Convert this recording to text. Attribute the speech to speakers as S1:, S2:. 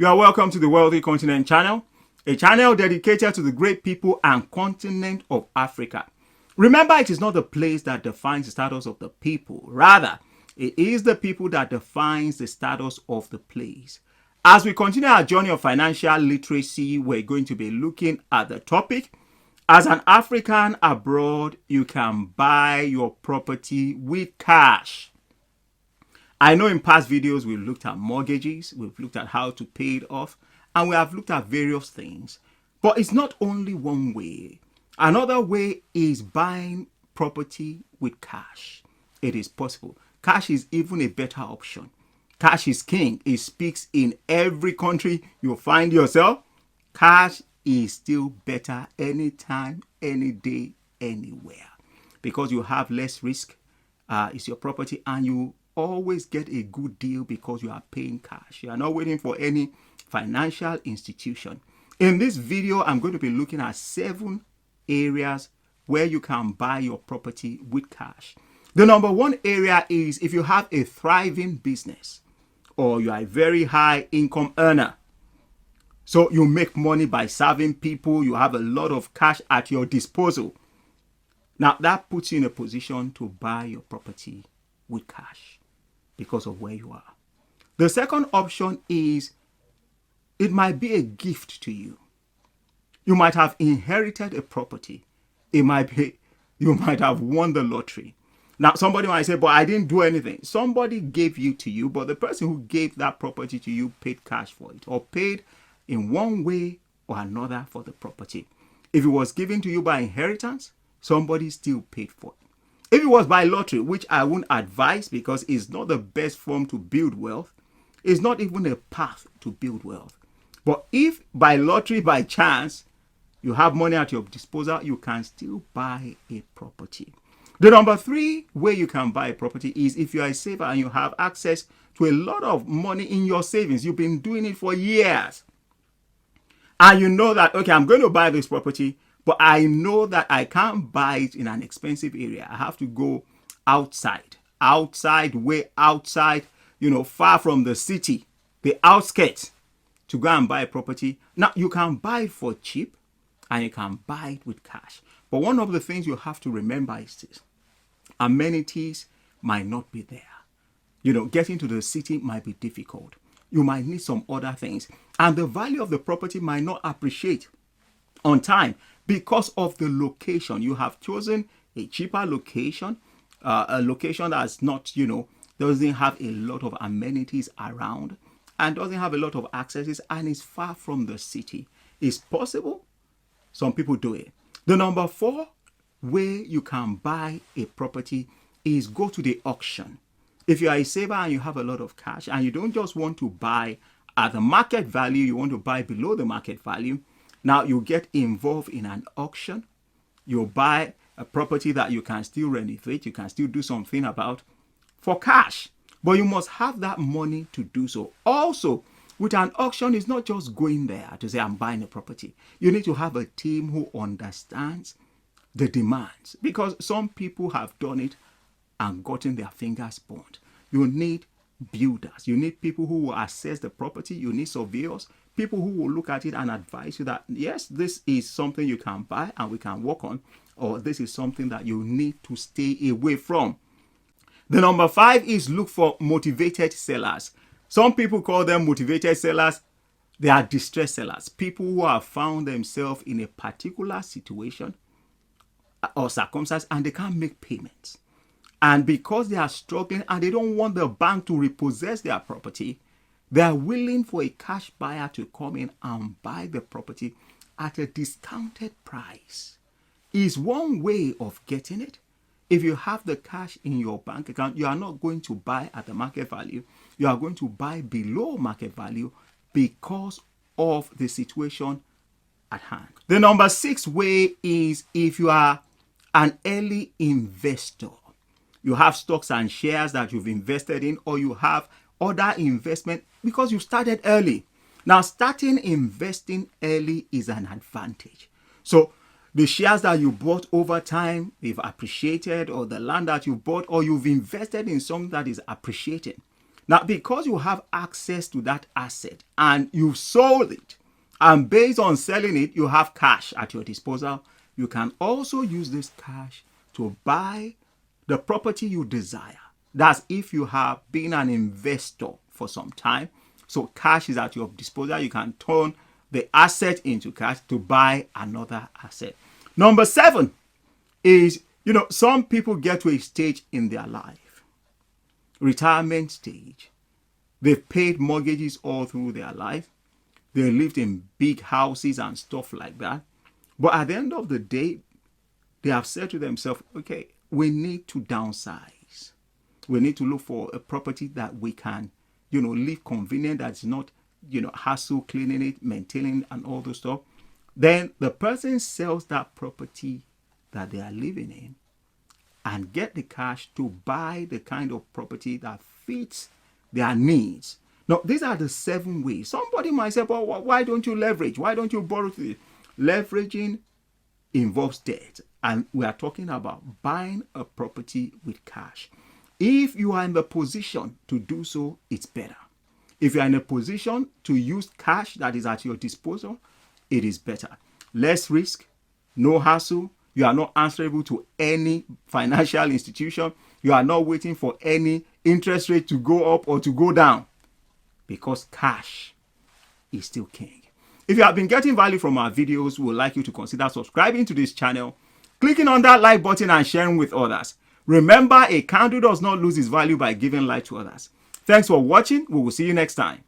S1: You are welcome to the Wealthy Continent channel, a channel dedicated to the great people and continent of Africa. Remember, it is not the place that defines the status of the people. Rather, it is the people that defines the status of the place. As we continue our journey of financial literacy, we're going to be looking at the topic, as an African abroad, you can buy your property with cash. I know in past videos we've looked at mortgages, we've looked at how to pay it off, and we have looked at various things. But it's not only one way. Another way is buying property with cash. It is possible. Cash is even a better option. Cash is king. It speaks in every country you find yourself. Cash is still better anytime, any day, anywhere. Because you have less risk. It's your property and you always get a good deal because you are paying cash. You are not waiting for any financial institution. In this video, I'm going to be looking at 7 areas where you can buy your property with cash. The number one area is if you have a thriving business or you are a very high income earner. So you make money by serving people, you have a lot of cash at your disposal. Now that puts you in a position to buy your property with cash because of where you are. The second option is it might be a gift to you. You might have inherited a property. You might have won the lottery. Now somebody might say, but I didn't do anything. Somebody gave you to you, but the person who gave that property to you paid cash for it or paid in one way or another for the property. If it was given to you by inheritance, somebody still paid for it. If it was by lottery, which I wouldn't advise because it's not the best form to build wealth, it's not even a path to build wealth. But if by lottery, by chance, you have money at your disposal, you can still buy a property. The number 3 way you can buy a property is if you are a saver and you have access to a lot of money in your savings. You've been doing it for years. And you know that, okay, I'm going to buy this property, but I know that I can't buy it in an expensive area. I have to go outside, way outside, far from the city, the outskirts, to go and buy a property. Now, you can buy it for cheap and you can buy it with cash. But one of the things you have to remember is this. Amenities might not be there. Getting to the city might be difficult. You might need some other things. And the value of the property might not appreciate on time because of the location. You have chosen a cheaper location, a location that's not, doesn't have a lot of amenities around and doesn't have a lot of accesses and is far from the city. It's possible. Some people do it. The number 4 way you can buy a property is go to the auction. If you are a saver and you have a lot of cash and you don't just want to buy at the market value, you want to buy below the market value. Now you get involved in an auction. You buy a property that you can still renovate, you can still do something about for cash. But you must have that money to do so. Also, with an auction, it's not just going there to say, I'm buying a property. You need to have a team who understands the demands because some people have done it and gotten their fingers burned. You need builders. You need people who will assess the property. You need surveyors, people who will look at it and advise you that, yes, this is something you can buy and we can work on, or this is something that you need to stay away from. The number 5 is look for motivated sellers. Some people call them motivated sellers. They are distressed sellers. People who have found themselves in a particular situation or circumstance and they can't make payments. And because they are struggling and they don't want the bank to repossess their property, they are willing for a cash buyer to come in and buy the property at a discounted price. Is one way of getting it. If you have the cash in your bank account, you are not going to buy at the market value. You are going to buy below market value because of the situation at hand. The number 6 way is if you are an early investor. You have stocks and shares that you've invested in, or you have other investment because you started early. Now, starting investing early is an advantage. So the shares that you bought over time, they've appreciated, or the land that you bought, or you've invested in something that is appreciating. Now, because you have access to that asset and you've sold it, and based on selling it, you have cash at your disposal, you can also use this cash to buy the property you desire. That's if you have been an investor for some time. So cash is at your disposal. You can turn the asset into cash to buy another asset. Number 7 is, some people get to a stage in their life, retirement stage. They've paid mortgages all through their life. They lived in big houses and stuff like that. But at the end of the day, they have said to themselves, okay, we need to downsize. We need to look for a property that we can, live convenient, that's not, hassle cleaning it, maintaining and all those stuff. Then the person sells that property that they are living in and get the cash to buy the kind of property that fits their needs. Now, these are the 7 ways. Somebody might say, well, why don't you leverage? Why don't you borrow? Leveraging involves debt. And we are talking about buying a property with cash. If you are in the position to do so, it's better. If you are in a position to use cash that is at your disposal, it is better. Less risk, no hassle. You are not answerable to any financial institution. You are not waiting for any interest rate to go up or to go down, because cash is still king. If you have been getting value from our videos, we would like you to consider subscribing to this channel, clicking on that like button and sharing with others. Remember, a candle does not lose its value by giving light to others. Thanks for watching. We will see you next time.